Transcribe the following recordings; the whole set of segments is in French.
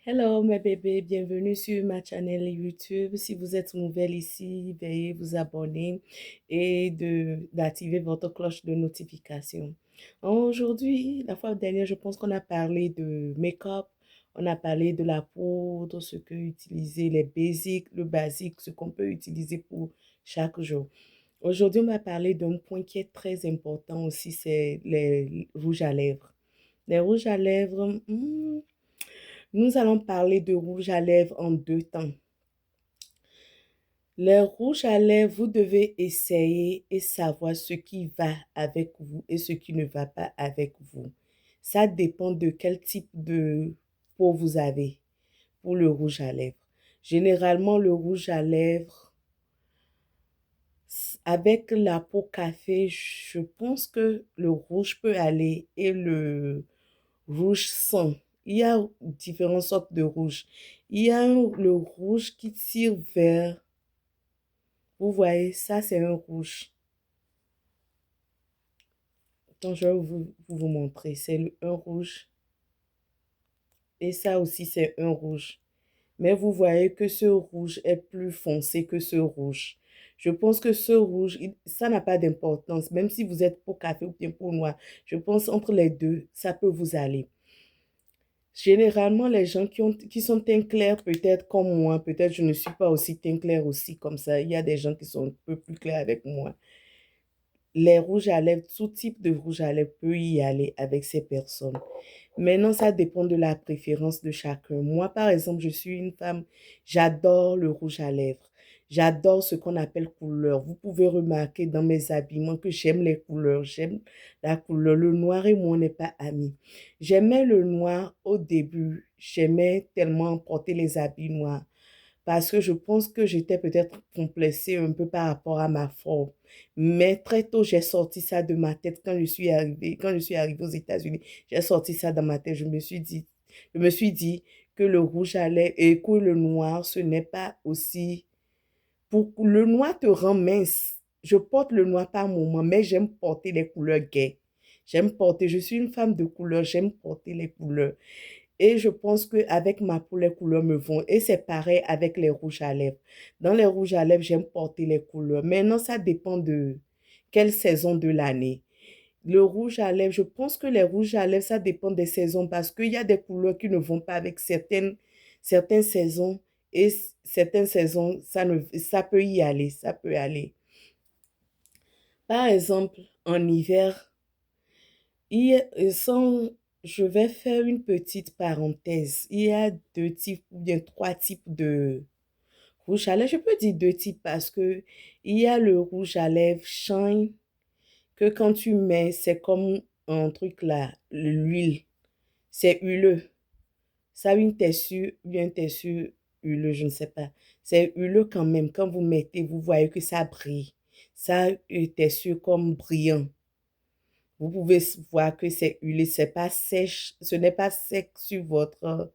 Hello mes bébés, bienvenue sur ma chaîne YouTube. Si vous êtes nouvelle ici, veuillez vous abonner et d'activer votre cloche de notification. Aujourd'hui, la fois dernière, je pense qu'on a parlé de make-up, on a parlé de la poudre, ce que utiliser, les basiques, le basique, ce qu'on peut utiliser pour chaque jour. Aujourd'hui, on va parler d'un point qui est très important aussi, c'est les rouges à lèvres. Les rouges à lèvres, nous allons parler de rouge à lèvres en deux temps. Les rouges à lèvres, vous devez essayer et savoir ce qui va avec vous et ce qui ne va pas avec vous. Ça dépend de quel type de peau vous avez pour le rouge à lèvres. Généralement, le rouge à lèvres, avec la peau café, je pense que le rouge peut aller et le rouge sang. Il y a différentes sortes de rouge. Il y a le rouge qui tire vers, vous voyez, ça c'est un rouge. Donc je vais vous montrer. C'est un rouge. Et ça aussi c'est un rouge. Mais vous voyez que ce rouge est plus foncé que ce rouge. Je pense que ce rouge, ça n'a pas d'importance. Même si vous êtes pour café ou bien pour noir, je pense entre les deux, ça peut vous aller. Généralement, les gens qui sont teint clair, peut-être comme moi, peut-être je ne suis pas aussi teint clair aussi comme ça. Il y a des gens qui sont un peu plus clairs avec moi. Les rouges à lèvres, tout type de rouge à lèvres peut y aller avec ces personnes. Maintenant, ça dépend de la préférence de chacun. Moi, par exemple, je suis une femme, j'adore le rouge à lèvres. J'adore ce qu'on appelle couleur. Vous pouvez remarquer dans mes habillements que j'aime les couleurs, j'aime la couleur. Le noir et moi, on n'est pas amis. J'aimais le noir au début. J'aimais tellement porter les habits noirs parce que je pense que j'étais peut-être complexée un peu par rapport à ma forme. Mais très tôt, j'ai sorti ça de ma tête quand je suis arrivée aux États-Unis, j'ai sorti ça dans ma tête. Je me suis dit que le rouge à lèvres et que le noir, ce n'est pas aussi... Le noir te rend mince. Je porte le noir par moment, mais j'aime porter les couleurs gaies. Je suis une femme de couleur, j'aime porter les couleurs. Et je pense qu'avec ma peau, les couleurs me vont. Et c'est pareil avec les rouges à lèvres. Dans les rouges à lèvres, j'aime porter les couleurs. Maintenant, ça dépend de quelle saison de l'année. Le rouge à lèvres, je pense que les rouges à lèvres, ça dépend des saisons parce qu'il y a des couleurs qui ne vont pas avec certaines saisons. Et certaines saisons, ça peut y aller, ça peut aller. Par exemple, en hiver, je vais faire une petite parenthèse. Il y a deux types ou bien trois types de rouge à lèvres. Je peux dire deux types parce que il y a le rouge à lèvres Shine que quand tu mets, c'est comme un truc là, l'huile. C'est huileux. Ça a une texture, bien texture huileux, je ne sais pas. C'est huileux quand même. Quand vous mettez, vous voyez que ça brille. Ça a une texture comme brillant. Vous pouvez voir que c'est huilé, c'est pas sèche, ce n'est pas sec sur votre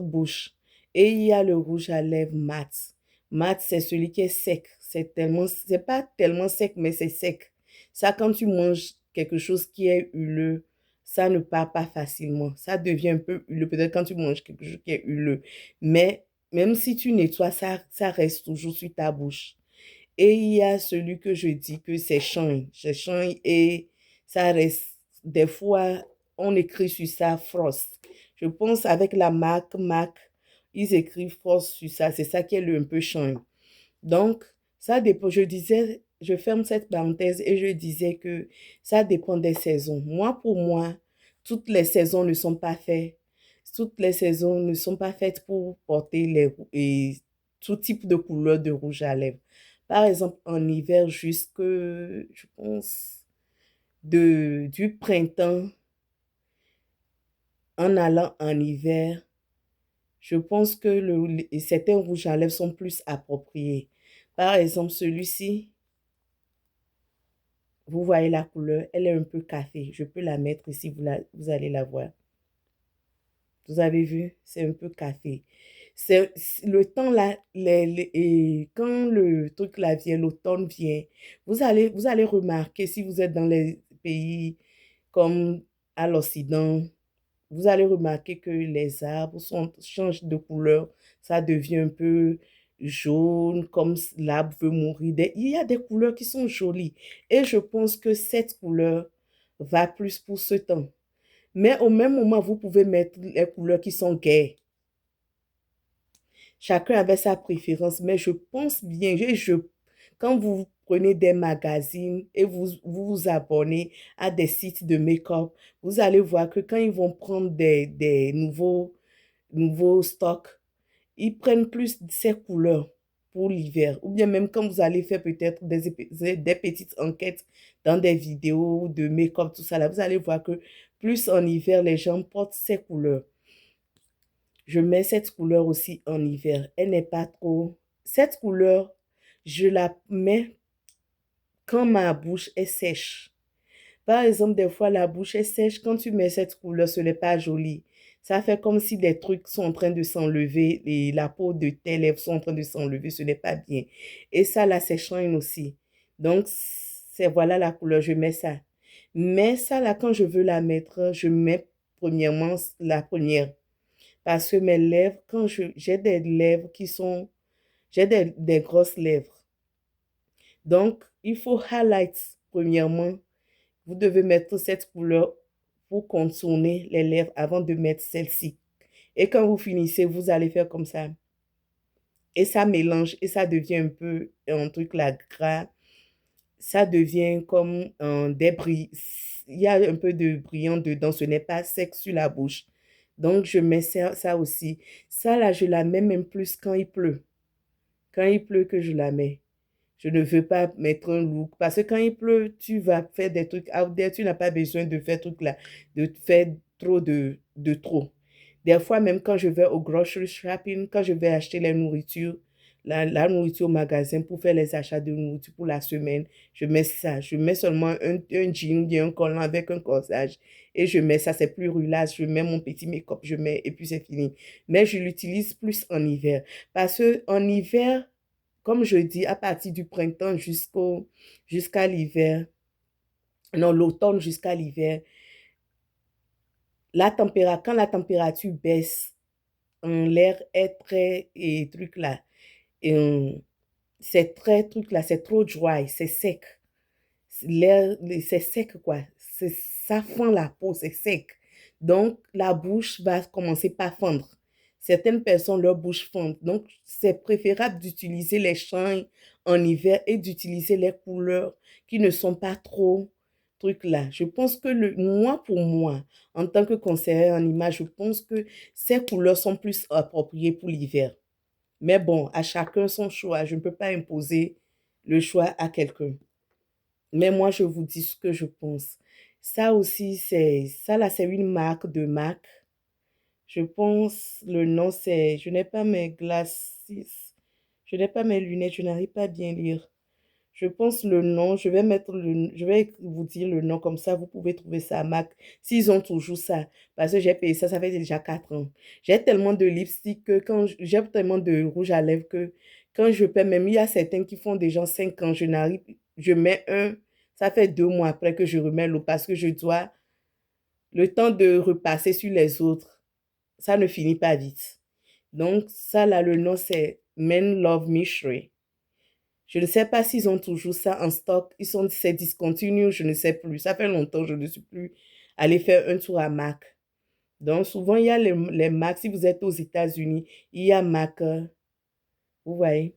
bouche. Et il y a le rouge à lèvres mat. Mat, c'est celui qui est sec. C'est pas tellement sec, mais c'est sec. Ça, quand tu manges quelque chose qui est huileux, ça ne part pas facilement. Ça devient un peu huileux, peut-être quand tu manges quelque chose qui est huileux. Mais même si tu nettoies, ça reste toujours sur ta bouche. Et il y a celui que je dis que c'est shine. C'est shine et ça reste, des fois, on écrit sur ça Frost. Je pense avec la marque MAC, ils écrivent Frost sur ça. C'est ça qui est un peu shine. Donc, ça dépend. Je ferme cette parenthèse et je disais que ça dépend des saisons. Pour moi, toutes les saisons ne sont pas faites. Toutes les saisons ne sont pas faites pour porter tout type de couleur de rouge à lèvres. Par exemple, en hiver, je pense, du printemps en allant en hiver, je pense que certains rouges à lèvres sont plus appropriés. Par exemple, celui-ci, vous voyez la couleur, elle est un peu café. Je peux la mettre ici, vous allez la voir. Vous avez vu, c'est un peu café. Le temps là, et quand le truc là vient, l'automne vient, vous allez remarquer si vous êtes dans les pays comme à l'Occident, vous allez remarquer que les arbres changent de couleur. Ça devient un peu jaune, comme l'arbre veut mourir. Il y a des couleurs qui sont jolies. Et je pense que cette couleur va plus pour ce temps. Mais au même moment, vous pouvez mettre les couleurs qui sont gaies. Chacun avait sa préférence, mais je pense bien, quand vous prenez des magazines et vous abonnez à des sites de make-up, vous allez voir que quand ils vont prendre des nouveaux stocks, ils prennent plus ces couleurs pour l'hiver. Ou bien même quand vous allez faire peut-être des petites enquêtes dans des vidéos de make-up, tout ça là, vous allez voir que plus en hiver, les gens portent ces couleurs. Je mets cette couleur aussi en hiver. Elle n'est pas trop... Cette couleur, je la mets quand ma bouche est sèche. Par exemple, des fois, la bouche est sèche. Quand tu mets cette couleur, ce n'est pas joli. Ça fait comme si des trucs sont en train de s'enlever et la peau de tes lèvres sont en train de s'enlever. Ce n'est pas bien. Et ça, là, c'est shine aussi. Donc, c'est voilà la couleur. Je mets ça. Mais ça, là, quand je veux la mettre, je mets premièrement la première. Parce que mes lèvres, j'ai des lèvres j'ai des grosses lèvres. Donc, il faut highlight premièrement. Vous devez mettre cette couleur pour contourner les lèvres avant de mettre celle-ci. Et quand vous finissez, vous allez faire comme ça. Et ça mélange et ça devient un peu un truc là gras. Ça devient comme des brillants. Il y a un peu de brillant dedans. Ce n'est pas sec sur la bouche. Donc, je mets ça aussi. Ça, là, je la mets même plus quand il pleut. Quand il pleut que je la mets. Je ne veux pas mettre un look. Parce que quand il pleut, tu vas faire des trucs out there. Tu n'as pas besoin de faire trucs là, de faire trop de trop. Des fois, même quand je vais au grocery shopping, quand je vais acheter les nourritures, la nourriture au magasin pour faire les achats de nourriture pour la semaine, je mets ça. Je mets seulement un jean ou un collant avec un corsage. Et je mets ça, c'est plus relax. Je mets mon petit make-up, je mets, et puis c'est fini. Mais je l'utilise plus en hiver. Parce que en hiver, comme je dis, à partir du printemps jusqu'à l'hiver, non, l'automne jusqu'à l'hiver, quand la température baisse, l'air est très, et truc là, et, c'est très truc là, c'est trop dry, c'est sec. L'air, c'est sec quoi. Ça fend la peau, c'est sec. Donc, la bouche va commencer par fendre. Certaines personnes, leur bouche fond. Donc, c'est préférable d'utiliser les shines en hiver et d'utiliser les couleurs qui ne sont pas trop trucs là. Je pense que moi, pour moi, en tant que conseiller en image, je pense que ces couleurs sont plus appropriées pour l'hiver. Mais bon, à chacun son choix. Je ne peux pas imposer le choix à quelqu'un. Mais moi, je vous dis ce que je pense. Ça aussi, ça là, c'est une marque de Mac. Je pense, le nom, je n'ai pas mes glasses, je n'ai pas mes lunettes, je n'arrive pas à bien lire. Je pense le nom, je vais vous dire le nom comme ça, vous pouvez trouver ça à Mac, s'ils ont toujours ça. Parce que j'ai payé ça, ça fait déjà 4 ans. J'ai tellement de lipstick que j'ai tellement de rouge à lèvres que quand je paie, même il y a certains qui font déjà 5 ans, je mets un, ça fait 2 mois après que je remets l'eau parce que je dois, le temps de repasser sur les autres, ça ne finit pas vite. Donc ça là, le nom c'est Men Love Mystery. Je ne sais pas s'ils ont toujours ça en stock. C'est discontinu, je ne sais plus. Ça fait longtemps, je ne suis plus allée faire un tour à Mac. Donc, souvent, il y a les Mac. Si vous êtes aux États-Unis, il y a Mac. Vous voyez,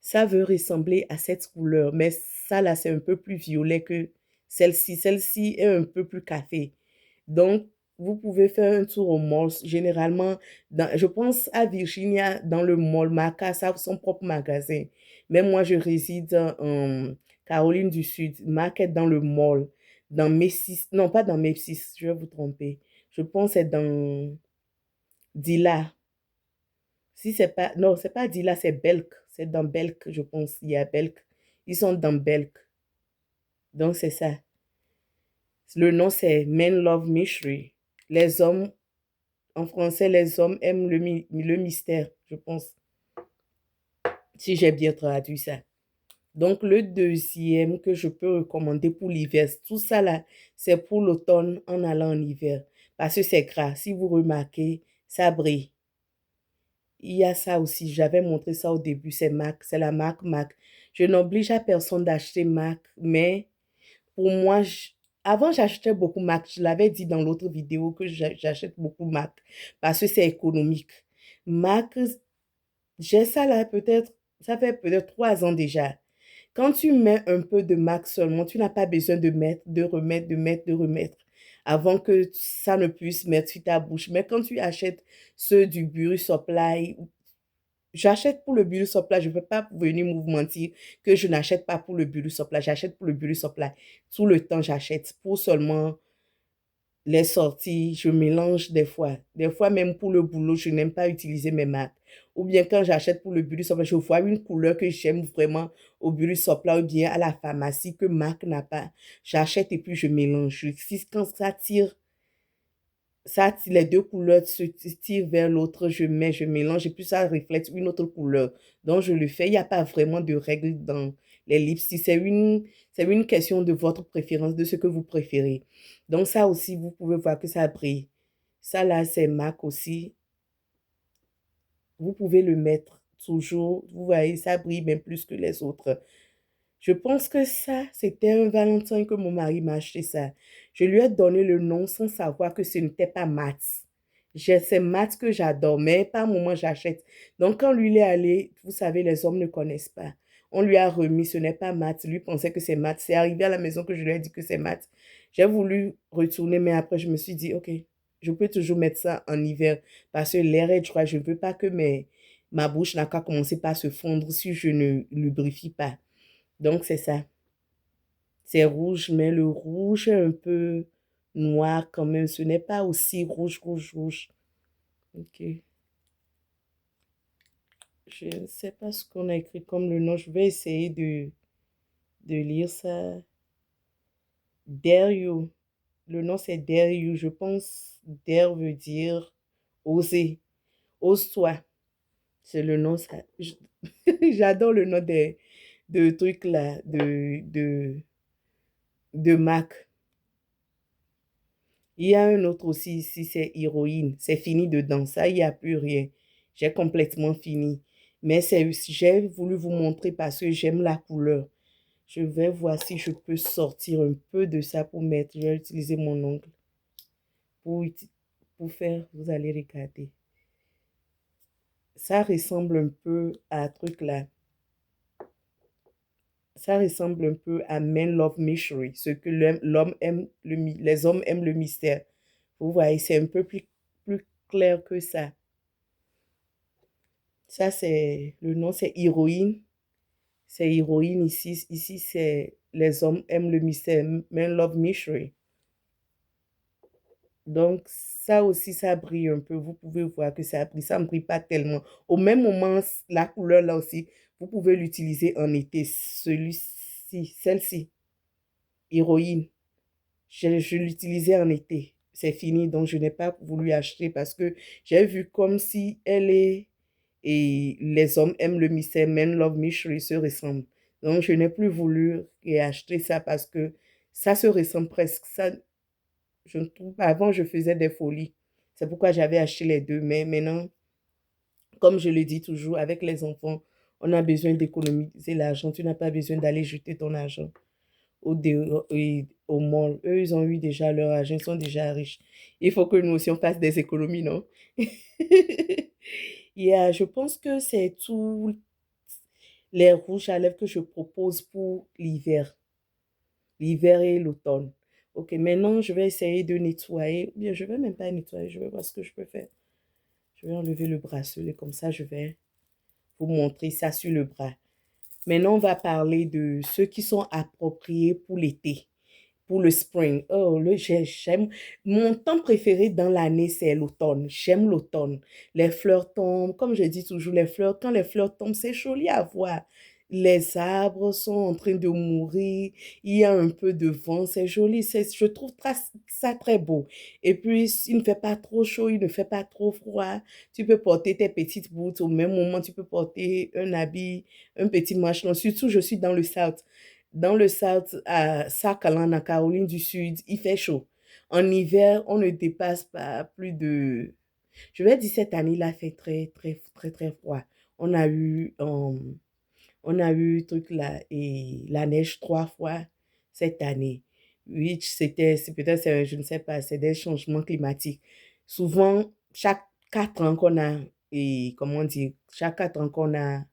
ça veut ressembler à cette couleur, mais ça, là, c'est un peu plus violet que celle-ci. Celle-ci est un peu plus café. Donc, vous pouvez faire un tour au mall. Généralement, je pense à Virginia, dans le mall, Mac a son propre magasin. Mais moi, je réside en Caroline du Sud. Mac est dans le mall, dans Macy's. Non, pas dans Macy's, je vais vous tromper. Je pense que c'est dans Dilla. Si c'est pas, non, c'est pas Dilla, c'est Belk. C'est dans Belk, je pense. Il y a Belk. Ils sont dans Belk. Donc, c'est ça. Le nom, c'est Men Love Mystery. Les hommes, en français, les hommes aiment le mystère, je pense, si j'ai bien traduit ça. Donc, le deuxième que je peux recommander pour l'hiver, tout ça là, c'est pour l'automne en allant en hiver. parce que c'est gras. Si vous remarquez, ça brille. Il y a ça aussi, j'avais montré ça au début, c'est MAC, c'est la marque MAC. Je n'oblige à personne d'acheter MAC, mais pour moi, avant j'achetais beaucoup MAC. Je l'avais dit dans l'autre vidéo que j'achète beaucoup MAC parce que c'est économique. MAC, j'ai ça là peut-être, ça fait peut-être 3 ans déjà. Quand tu mets un peu de MAC seulement, tu n'as pas besoin de mettre, de remettre, de mettre, de remettre avant que ça ne puisse mettre sur ta bouche. Mais quand tu achètes ceux du Beauty Supply, j'achète pour le Beauty Supply, je ne peux pas venir vous mentir que je n'achète pas pour le Beauty Supply, j'achète pour le Beauty Supply. Tout le temps, j'achète pour seulement les sorties, je mélange des fois. Des fois, même pour le boulot, je n'aime pas utiliser mes marques. Ou bien quand j'achète pour le Beauty Supply, je vois une couleur que j'aime vraiment au Beauty Supply ou bien à la pharmacie que marque n'a pas. J'achète et puis je mélange. Si quand les deux couleurs se tirent vers l'autre, je mets, je mélange et puis ça reflète une autre couleur. Donc, je le fais. Il n'y a pas vraiment de règles dans les lipsticks. C'est une question de votre préférence, de ce que vous préférez. Donc, ça aussi, vous pouvez voir que ça brille. Ça, là, c'est MAC aussi. Vous pouvez le mettre toujours. Vous voyez, ça brille même plus que les autres. Je pense que ça, c'était un Valentin que mon mari m'a acheté ça. Je lui ai donné le nom sans savoir que ce n'était pas Mat. C'est Mat que j'adore, mais par moment j'achète. Donc quand lui il est allé, vous savez, les hommes ne connaissent pas. On lui a remis, ce n'est pas Mat. Lui pensait que c'est Mat. C'est arrivé à la maison que je lui ai dit que c'est Mat. J'ai voulu retourner, mais après je me suis dit, ok, je peux toujours mettre ça en hiver parce que l'air est froid. Je ne veux pas que ma bouche n'a qu'à commencer par se fondre si je ne lubrifie pas. Donc, c'est ça. C'est rouge, mais le rouge est un peu noir quand même. Ce n'est pas aussi rouge, rouge, rouge. Ok. Je ne sais pas ce qu'on a écrit comme le nom. Je vais essayer de lire ça. Dare you. Le nom, c'est Dare you. Je pense Dare veut dire oser. Ose-toi. C'est le nom. Ça. J'adore le nom de trucs là, de Mac. Il y a un autre aussi ici, c'est héroïne. C'est fini dedans. Ça, il n'y a plus rien. J'ai complètement fini. Mais j'ai voulu vous montrer parce que j'aime la couleur. Je vais voir si je peux sortir un peu de ça pour mettre. Je vais utiliser mon ongle pour faire. Vous allez regarder. Ça ressemble un peu à un truc là. Ça ressemble un peu à Men Love Mystery. Ce que l'homme aime, les hommes aiment le mystère. Vous voyez, c'est un peu plus clair que ça. Ça, le nom, c'est héroïne. C'est héroïne ici. Ici, c'est les hommes aiment le mystère. Men love mystery. Donc, ça aussi, ça brille un peu. Vous pouvez voir que ça brille. Ça ne brille pas tellement. Au même moment, la couleur là aussi, vous pouvez l'utiliser en été. Celle-ci, héroïne. Je l'utilisais en été. C'est fini, donc je n'ai pas voulu acheter parce que j'ai vu comme si elle est et les hommes aiment le mystère, Men Love Mystery se ressemblent. Donc je n'ai plus voulu acheter ça parce que ça se ressemble presque. Ça, je ne trouve pas. Avant, je faisais des folies. C'est pourquoi j'avais acheté les deux. Mais maintenant, comme je le dis toujours, avec les enfants, on a besoin d'économiser l'argent. Tu n'as pas besoin d'aller jeter ton argent au mall. Eux, ils ont eu déjà leur argent, ils sont déjà riches. Il faut que nous aussi, on fasse des économies, non? Je pense que c'est tous les rouges à lèvres que je propose pour l'hiver. L'hiver et l'automne. Ok, maintenant, je vais essayer de nettoyer. Ou bien, je ne vais même pas nettoyer. Je vais voir ce que je peux faire. Je vais enlever le bracelet. Comme ça, je vais vous montrer ça sur le bras. Maintenant, on va parler de ceux qui sont appropriés pour l'été. Pour le spring. Oh, j'aime. Mon temps préféré dans l'année, c'est l'automne. J'aime l'automne. Les fleurs tombent. Comme je dis toujours, quand les fleurs tombent, c'est joli à voir. Les arbres sont en train de mourir. Il y a un peu de vent. C'est joli. Je trouve ça très beau. Et puis, il ne fait pas trop chaud, il ne fait pas trop froid. Tu peux porter tes petites boots. Au même moment, tu peux porter un habit, un petit manche. Surtout, je suis dans le South. Dans le South, à Sutherland, en Caroline du Sud, il fait chaud. En hiver, on ne dépasse pas plus de... Je vais dire, cette année, il a fait très, très, très, très froid. On a eu, euh, on a eu truc là, et la neige 3 fois cette année. Oui, c'est peut-être, je ne sais pas, c'est des changements climatiques. Souvent, chaque 4 ans qu'on a, et comment dire, chaque 4 ans qu'on a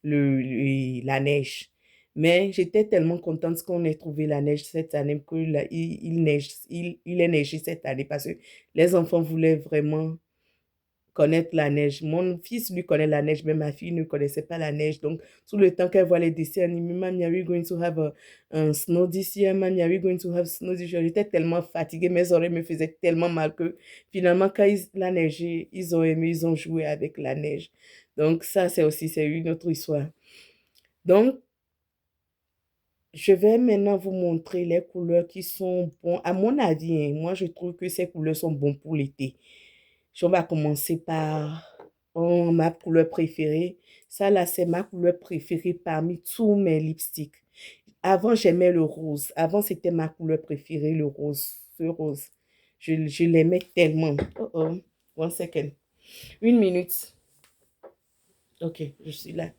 la neige. Mais j'étais tellement contente qu'on ait trouvé la neige cette année, il est neigé cette année parce que les enfants voulaient vraiment connaître la neige. Mon fils, lui, connaît la neige, mais ma fille ne connaissait pas la neige. Donc, tout le temps qu'elle voit les dessins animés, Mommy, are we going to have a snow this year? Mommy, are we going to have snow this year? J'étais tellement fatiguée, mes oreilles me faisaient tellement mal que finalement, quand la neigé, ils ont aimé, ils ont joué avec la neige. Donc, ça, c'est une autre histoire. Donc, je vais maintenant vous montrer les couleurs qui sont bonnes. À mon avis, hein, moi, je trouve que ces couleurs sont bonnes pour l'été. On va commencer par ma couleur préférée. Ça, là, c'est ma couleur préférée parmi tous mes lipsticks. Avant, j'aimais le rose. Avant, c'était ma couleur préférée, le rose. Ce rose. Je l'aimais tellement. Oh oh. One second. 1 minute. Ok, je suis là.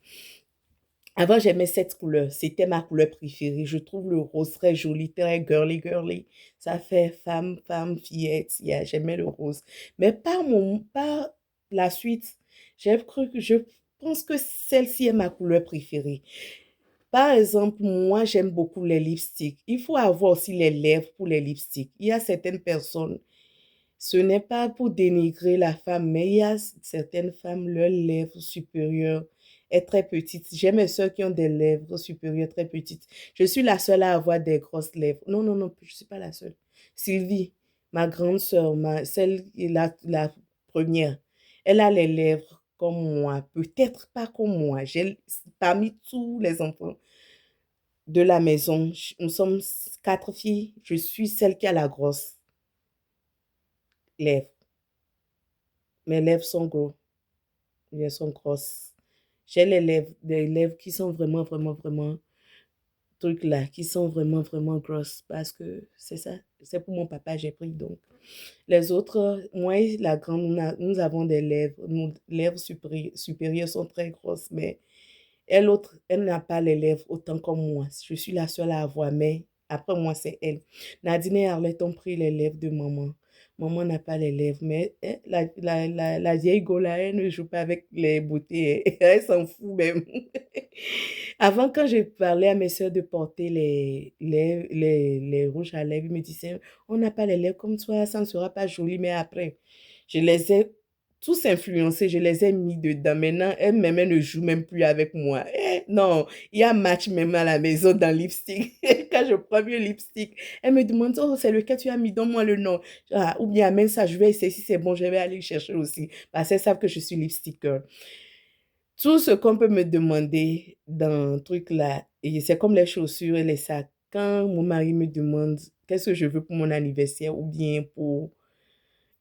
Avant, j'aimais cette couleur. C'était ma couleur préférée. Je trouve le rose très joli, très girly, girly. Ça fait femme, femme, fillette. Yeah, j'aimais le rose. Mais par la suite, je pense que celle-ci est ma couleur préférée. Par exemple, moi, j'aime beaucoup les lipsticks. Il faut avoir aussi les lèvres pour les lipsticks. Il y a certaines personnes, ce n'est pas pour dénigrer la femme, mais il y a certaines femmes, leurs lèvres supérieures est très petite. J'aime ceux qui ont des lèvres supérieures très petites. Je suis la seule à avoir des grosses lèvres. Non, non, non, je ne suis pas la seule. Sylvie, ma grande sœur, celle qui est la première, elle a les lèvres comme moi. Peut-être pas comme moi. Parmi tous les enfants de la maison, nous sommes 4 filles. Je suis celle qui a la grosse lèvre. Mes lèvres sont grosses. Elles sont grosses. J'ai des lèvres qui sont vraiment, vraiment, vraiment, trucs là, qui sont vraiment, vraiment grosses parce que c'est ça. C'est pour mon papa, j'ai pris donc. Les autres, moi et la grande, nous avons des lèvres. Nos lèvres supérieures sont très grosses, mais elle n'a pas les lèvres autant comme moi. Je suis la seule à avoir, mais après moi, c'est elle. Nadine et Arlette ont pris les lèvres de maman. Maman n'a pas les lèvres, mais la vieille Gola, elle ne joue pas avec les beautés. Elle s'en fout même. Avant, quand je parlais à mes soeurs de porter les rouges à lèvres, ils me disaient, on n'a pas les lèvres comme toi, ça ne sera pas joli, mais après, je les ai tous influencés, je les ai mis dedans. Maintenant, elles-mêmes, elles ne jouent même plus avec moi. Non, il y a match même à la maison dans lipstick. Quand je prends le lipstick, elle me demande, oh, c'est lequel tu as mis, donne-moi le nom. Ah, ou bien, même ça, je vais essayer, si c'est bon, je vais aller le chercher aussi. Parce qu'elles savent que je suis lipstick girl. Tout ce qu'on peut me demander dans un truc là, et c'est comme les chaussures et les sacs. Quand mon mari me demande qu'est-ce que je veux pour mon anniversaire ou bien pour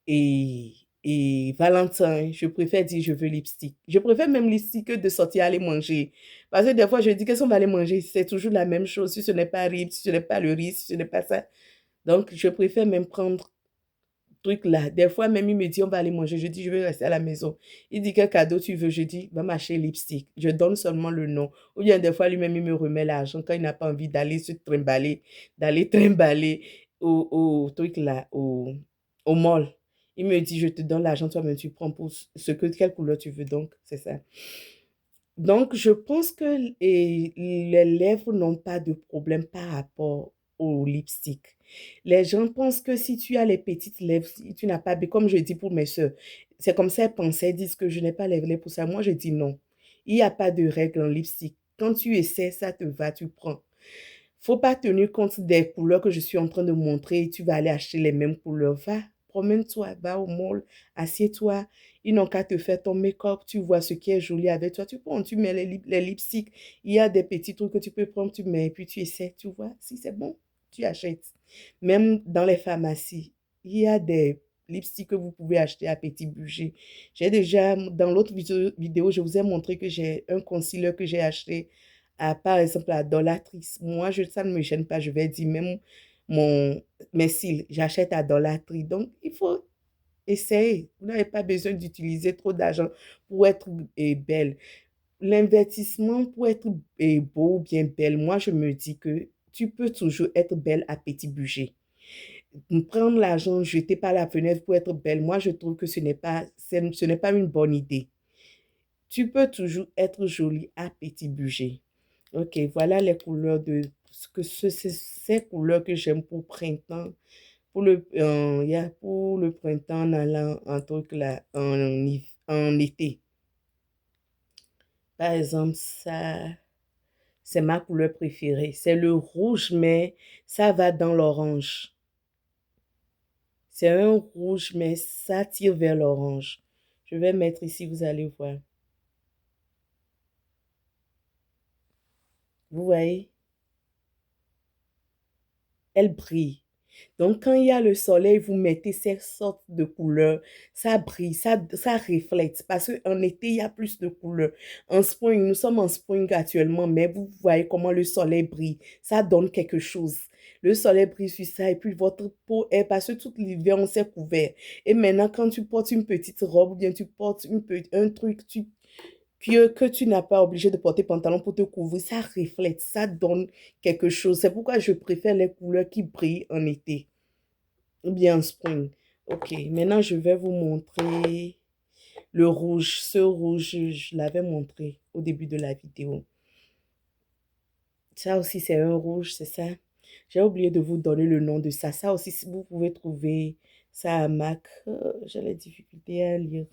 et, et Valentin, je préfère dire je veux lipstick. Je préfère même lipstick que de sortir aller manger. Parce que des fois, je dis qu'est-ce qu'on va aller manger? C'est toujours la même chose. Si ce n'est pas riz, si ce n'est pas le riz, si ce n'est pas ça. Donc, je préfère même prendre truc là. Des fois, même, il me dit, on va aller manger. Je dis, je vais rester à la maison. Il dit, quel cadeau tu veux? Je dis, va m'acheter lipstick. Je donne seulement le nom. Ou bien, des fois, lui-même, il me remet l'argent quand il n'a pas envie d'aller se trimballer, d'aller trimballer au truc là, au mall. Il me dit, je te donne l'argent, toi-même, tu prends pour quelle couleur tu veux. Donc, c'est ça. Donc, je pense que les lèvres n'ont pas de problème par rapport au lipstick. Les gens pensent que si tu as les petites lèvres, si tu n'as pas, comme je dis pour mes soeurs, c'est comme ça elles pensaient, elles disent que je n'ai pas les lèvres pour ça. Moi, je dis non. Il n'y a pas de règle en lipstick. Quand tu essaies, ça te va, tu prends. Faut pas tenir compte des couleurs que je suis en train de montrer et tu vas aller acheter les mêmes couleurs. Va, promène-toi, va au mall, assieds-toi. Ils n'ont qu'à te faire ton make-up. Tu vois ce qui est joli avec toi. Tu prends, tu mets les lipsticks. Il y a des petits trucs que tu peux prendre, tu mets et puis tu essaies. Tu vois, si c'est bon, tu achètes. Même dans les pharmacies, il y a des lipsticks que vous pouvez acheter à petit budget. J'ai déjà, dans l'autre vidéo, je vous ai montré que j'ai un concealer que j'ai acheté par exemple, la dollatrice. Moi, ça ne me gêne pas. Je vais dire même mon, mes cils, j'achète à Dollar Tree. Donc, il faut essayer. Vous n'avez pas besoin d'utiliser trop d'argent pour être belle. L'investissement pour être beau ou bien belle, moi, je me dis que tu peux toujours être belle à petit budget. Prendre l'argent, jeter par la fenêtre pour être belle, moi, je trouve que ce n'est pas une bonne idée. Tu peux toujours être jolie à petit budget. Ok, voilà les couleurs ces couleurs que j'aime pour printemps. Pour le printemps, en allant un truc là, en été. Par exemple, ça, c'est ma couleur préférée. C'est le rouge, mais ça va dans l'orange. C'est un rouge, mais ça tire vers l'orange. Je vais mettre ici, vous allez voir. Vous voyez? Elle brille. Donc, quand il y a le soleil, vous mettez ces sortes de couleurs, ça brille, ça reflète. Parce qu'en été, il y a plus de couleurs. En spring, nous sommes en spring actuellement, mais vous voyez comment le soleil brille. Ça donne quelque chose. Le soleil brille sur ça et puis votre peau est, parce que tout l'hiver, on s'est couvert. Et maintenant, quand tu portes une petite robe ou bien tu portes un truc que tu n'as pas obligé de porter pantalon pour te couvrir, ça reflète, ça donne quelque chose. C'est pourquoi je préfère les couleurs qui brillent en été ou bien en spring. Ok, maintenant je vais vous montrer le rouge. Ce rouge, je l'avais montré au début de la vidéo. Ça aussi, c'est un rouge, c'est ça. J'ai oublié de vous donner le nom de ça. Ça aussi, si vous pouvez trouver ça à Mac. J'ai les difficultés à lire.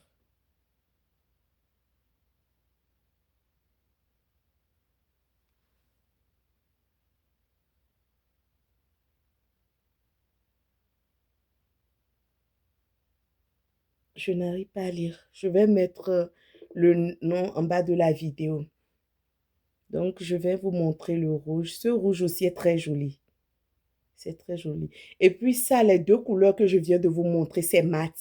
Je n'arrive pas à lire. Je vais mettre le nom en bas de la vidéo. Donc, je vais vous montrer le rouge. Ce rouge aussi est très joli. C'est très joli. Et puis ça, les deux couleurs que je viens de vous montrer, c'est mat.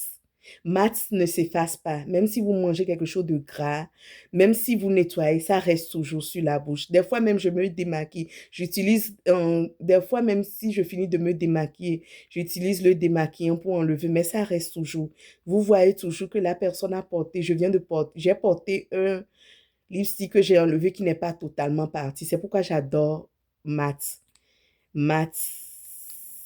Mat ne s'efface pas. Même si vous mangez quelque chose de gras, même si vous nettoyez, ça reste toujours sur la bouche. Des fois même, je me démaquille. Des fois même si je finis de me démaquiller, j'utilise le démaquillant pour enlever, mais ça reste toujours. Vous voyez toujours que la personne a porté, j'ai porté un lipstick que j'ai enlevé qui n'est pas totalement parti. C'est pourquoi j'adore mat. Mat,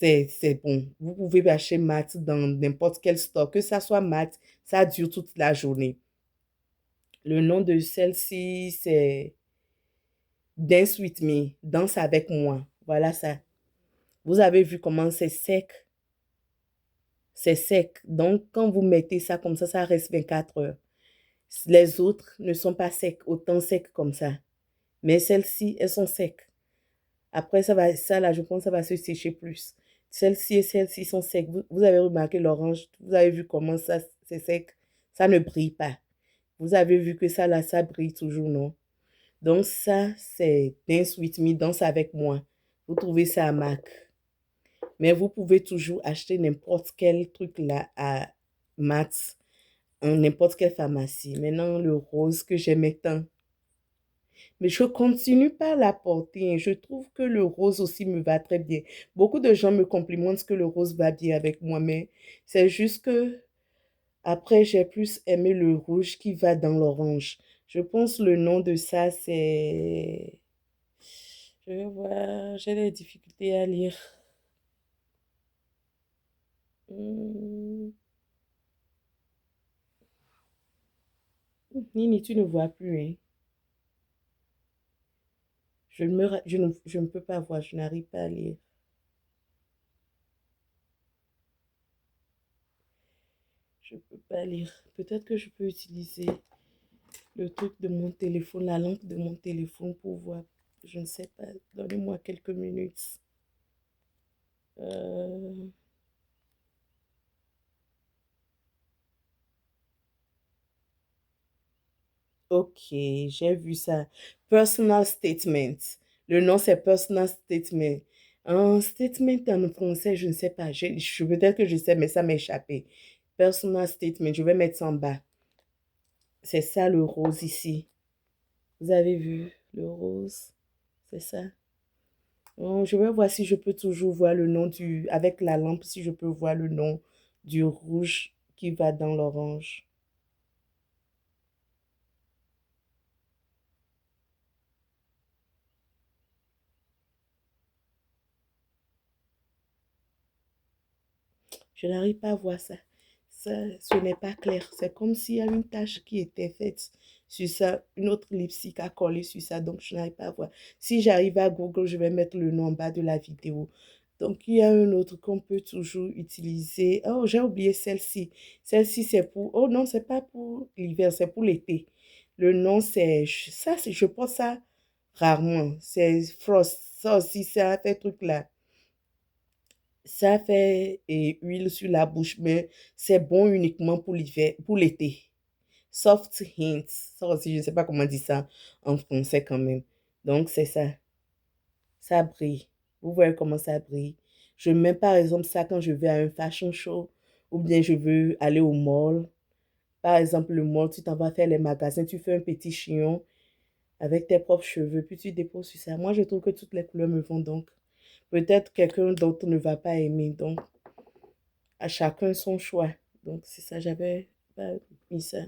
c'est bon. Vous pouvez acheter mat dans n'importe quel store. Que ça soit mat, ça dure toute la journée. Le nom de celle-ci, c'est Dance with me, danse avec moi. Voilà ça. Vous avez vu comment c'est sec. C'est sec. Donc, quand vous mettez ça comme ça reste 24 heures. Les autres ne sont pas secs, autant secs comme ça. Mais celles-ci, elles sont secs. Après, ça là, je pense que ça va se sécher plus. Celles-ci et celles-ci sont secs. Vous avez remarqué l'orange, vous avez vu comment ça, c'est sec. Ça ne brille pas. Vous avez vu que ça là, ça brille toujours, non? Donc ça, c'est Dance with me, danse avec moi. Vous trouvez ça à Mac. Mais vous pouvez toujours acheter n'importe quel truc là à Max, en n'importe quelle pharmacie. Maintenant, le rose que j'aimais tant. Mais je continue pas à la porter, hein. Je trouve que le rose aussi me va très bien. Beaucoup de gens me complimentent que le rose va bien avec moi, mais c'est juste que après, j'ai plus aimé le rouge qui va dans l'orange. Je pense le nom de ça, c'est... Je vais voir, j'ai des difficultés à lire. Hmm. Nini, tu ne vois plus, hein. Je ne peux pas voir, je n'arrive pas à lire. Je ne peux pas lire. Peut-être que je peux utiliser le truc de mon téléphone, la lampe de mon téléphone pour voir. Je ne sais pas. Donnez-moi quelques minutes. Euh, ok, j'ai vu ça. Personal statement. Le nom, c'est personal statement. Un statement en français, je ne sais pas. Peut-être que je sais, mais ça m'a échappé. Personal statement. Je vais mettre ça en bas. C'est ça le rose ici. Vous avez vu le rose? C'est ça. Je vais voir si je peux toujours voir le nom avec la lampe, si je peux voir le nom du rouge qui va dans l'orange. Je n'arrive pas à voir ça. Ce n'est pas clair. C'est comme s'il y a une tache qui était faite sur ça, une autre lipstick à coller sur ça. Donc, je n'arrive pas à voir. Si j'arrive à Google, je vais mettre le nom en bas de la vidéo. Donc, il y a un autre qu'on peut toujours utiliser. Oh, j'ai oublié celle-ci. Celle-ci, c'est pour... Oh non, c'est pas pour l'hiver, c'est pour l'été. Le nom, c'est... Ça, je pense ça rarement. C'est Frost. Ça aussi, ça fait truc là. Ça fait huile sur la bouche, mais c'est bon uniquement pour l'hiver, pour l'été. Soft Hints. Ça aussi, je ne sais pas comment dire ça en français quand même. Donc, c'est ça. Ça brille. Vous voyez comment ça brille. Je mets par exemple ça quand je vais à un fashion show ou bien je veux aller au mall. Par exemple, le mall, tu t'en vas faire les magasins, tu fais un petit chignon avec tes propres cheveux, puis tu déposes sur ça. Moi, je trouve que toutes les couleurs me vont donc. Peut-être quelqu'un d'autre ne va pas aimer. Donc, à chacun son choix. Donc, c'est ça, j'avais pas mis ça.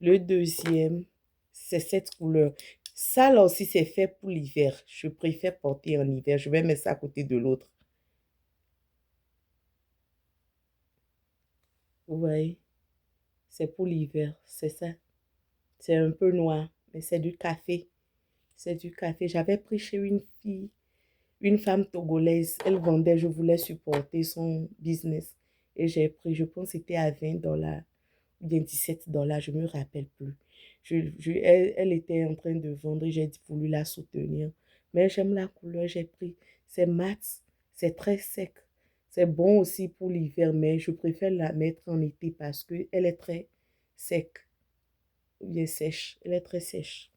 Le deuxième, c'est cette couleur. Ça, là aussi, c'est fait pour l'hiver. Je préfère porter en hiver. Je vais mettre ça à côté de l'autre. Vous voyez, c'est pour l'hiver, c'est ça. C'est un peu noir, mais c'est du café. C'est du café. J'avais pris chez une fille, une femme togolaise. Elle vendait, je voulais supporter son business. Et j'ai pris, je pense que c'était à 20 $ ou bien 17 $, je ne me rappelle plus. Elle était en train de vendre et j'ai voulu la soutenir. Mais j'aime la couleur, j'ai pris. C'est mat, c'est très sec. C'est bon aussi pour l'hiver, mais je préfère la mettre en été parce qu'elle est très sec, ou bien sèche. Elle est très sèche.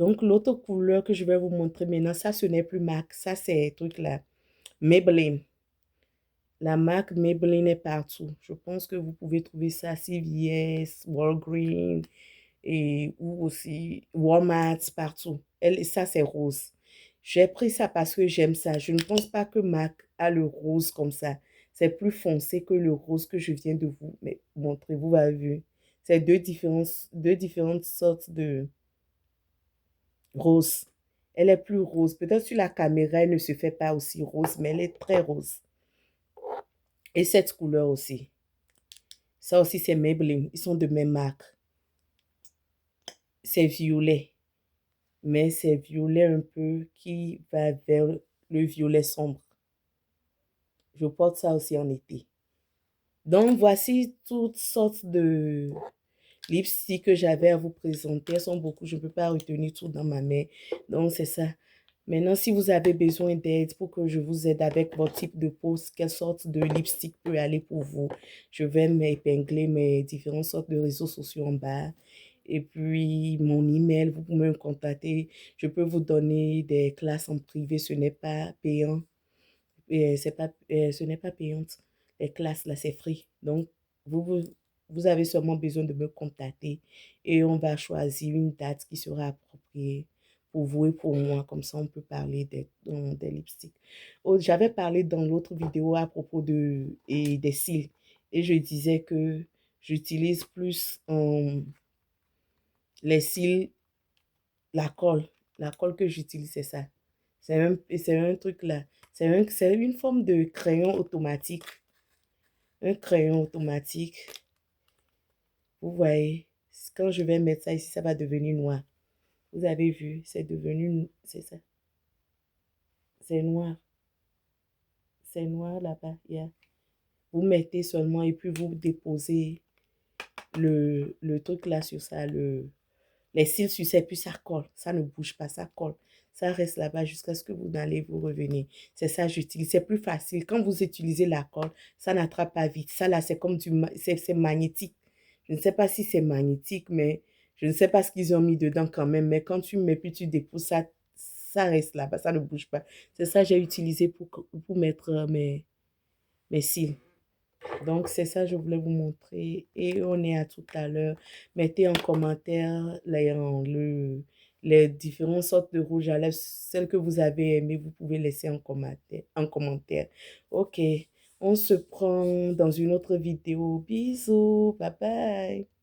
Donc, l'autre couleur que je vais vous montrer maintenant, ça, ce n'est plus MAC. Ça, c'est truc là. Maybelline. La marque Maybelline est partout. Je pense que vous pouvez trouver ça à CVS, Walgreens et ou aussi Walmart, partout. Ça, c'est rose. J'ai pris ça parce que j'aime ça. Je ne pense pas que MAC a le rose comme ça. C'est plus foncé que le rose que je viens de vous montrer. Vous avez vu. C'est deux différentes sortes de rose. Elle est plus rose. Peut-être sur la caméra, elle ne se fait pas aussi rose, mais elle est très rose. Et cette couleur aussi. Ça aussi, c'est Maybelline. Ils sont de même marque. C'est violet. Mais c'est violet un peu qui va vers le violet sombre. Je porte ça aussi en été. Donc, voici toutes sortes de lipsticks que j'avais à vous présenter. Elles sont beaucoup. Je ne peux pas retenir tout dans ma main. Donc, c'est ça. Maintenant, si vous avez besoin d'aide pour que je vous aide avec votre type de peau, quelle sorte de lipstick peut aller pour vous, je vais m'épingler mes différentes sortes de réseaux sociaux en bas. Et puis, mon email, vous pouvez me contacter. Je peux vous donner des classes en privé. Ce n'est pas payant. Ce n'est pas payante. Les classes, là, c'est free. Donc, vous, vous, vous avez seulement besoin de me contacter et on va choisir une date qui sera appropriée pour vous et pour moi. Comme ça, on peut parler des lipsticks. Oh, j'avais parlé dans l'autre vidéo à propos des cils et je disais que j'utilise plus les cils, la colle. La colle que j'utilise, c'est ça. C'est un truc là. C'est une forme de crayon automatique. Un crayon automatique. Vous voyez, quand je vais mettre ça ici, ça va devenir noir. Vous avez vu, c'est devenu, c'est ça. C'est noir. C'est noir là-bas. Yeah. Vous mettez seulement et puis vous déposez le truc là sur ça, les cils sur ça, puis ça colle. Ça ne bouge pas, ça colle. Ça reste là-bas jusqu'à ce que vous n'allez vous revenir. C'est ça, j'utilise. C'est plus facile. Quand vous utilisez la colle, ça n'attrape pas vite. Ça là, c'est comme c'est magnétique. Je ne sais pas si c'est magnétique, mais je ne sais pas ce qu'ils ont mis dedans quand même. Mais quand tu mets puis tu déposes ça, ça reste là-bas, ça ne bouge pas. C'est ça que j'ai utilisé pour mettre mes cils. Donc, c'est ça que je voulais vous montrer. Et on est à tout à l'heure. Mettez en commentaire les différentes sortes de rouge à lèvres, celles que vous avez aimées, vous pouvez laisser en commentaire, en commentaire. Ok, on se prend dans une autre vidéo. Bisous, bye bye.